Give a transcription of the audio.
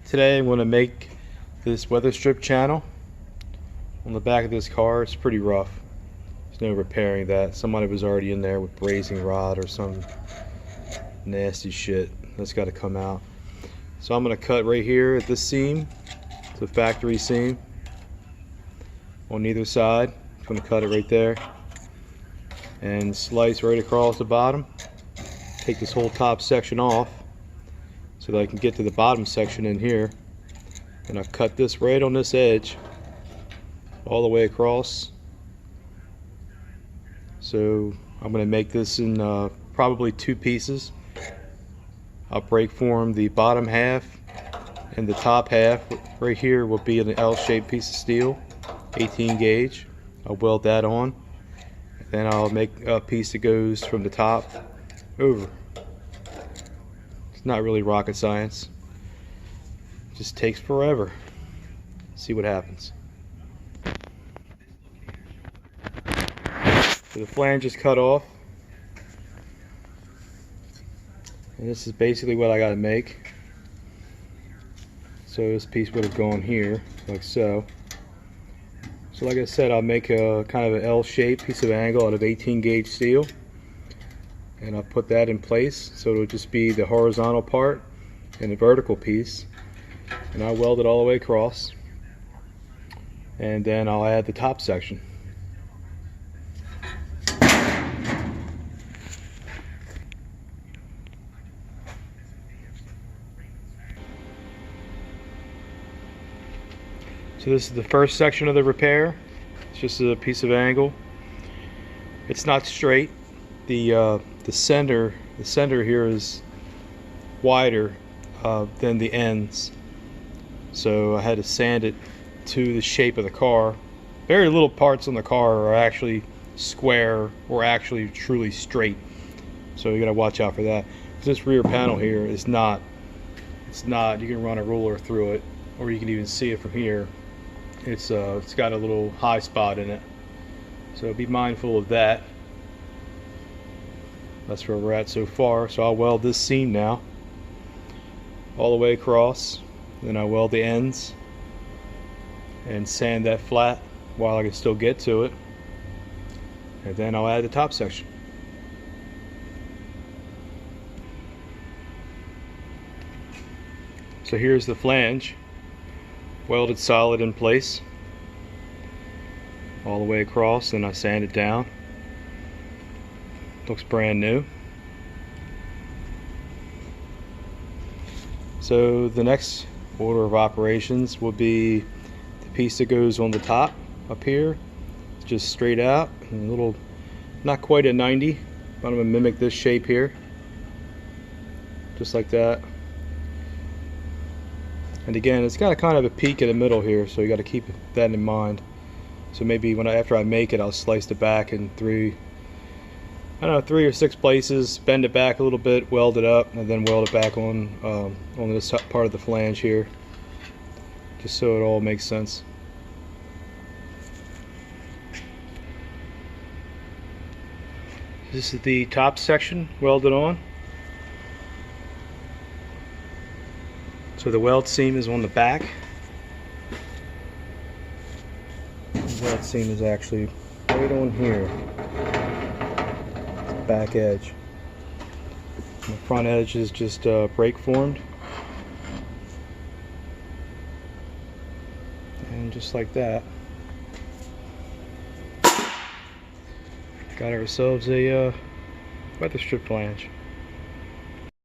Today I'm going to make this weather strip channel on the back of this car. It's pretty rough. There's no repairing that. Somebody was already in there with brazing rod or some nasty shit. That's got to come out. So I'm going to cut right here at this seam. It's a factory seam on either side. I'm going to cut it right there and slice right across the bottom. Take this whole top section off so that I can get to the bottom section in here, and I've cut this right on this edge all the way across. So I'm going to make this in probably two pieces. I'll break form the bottom half, and the top half right here will be an L-shaped piece of steel, 18 gauge. I'll weld that on, then I'll make a piece that goes from the top over. It's not really rocket science. It just takes forever. See what happens. So the flange is cut off, and this is basically what I got to make. So this piece would have gone here like so. So like I said, I'll make a kind of an L-shaped piece of angle out of 18 gauge steel, and I'll put that in place so it'll just be the horizontal part and the vertical piece, and I'll weld it all the way across, and then I'll add the top section. So this is the first section of the repair. It's just a piece of angle. It's not straight. The center here is wider than the ends, so I had to sand it to the shape of the car. Very little parts on the car are actually square or actually truly straight, so you gotta watch out for that. This rear panel here is not. It's not. You can run a ruler through it, or you can even see it from here. It's got a little high spot in it, so be mindful of that. That's where we're at so far. So I'll weld this seam now all the way across, then I'll weld the ends and sand that flat while I can still get to it, and then I'll add the top section. So here's the flange, welded solid in place all the way across, and I sand it down. Looks brand new. So the next order of operations will be the piece that goes on the top up here. It's just straight out and a little, not quite a 90, but I'm going to mimic this shape here, just like that. And again, it's got a kind of a peak in the middle here, so you got to keep that in mind. So maybe after I make it, I'll slice the back in three or six places, bend it back a little bit, weld it up, and then weld it back on this part of the flange here, just so it all makes sense. This is the top section welded on. So the weld seam is on the back. The weld seam is actually right on here. Back edge. And the front edge is just brake formed, and just like that, got ourselves a weather strip flange.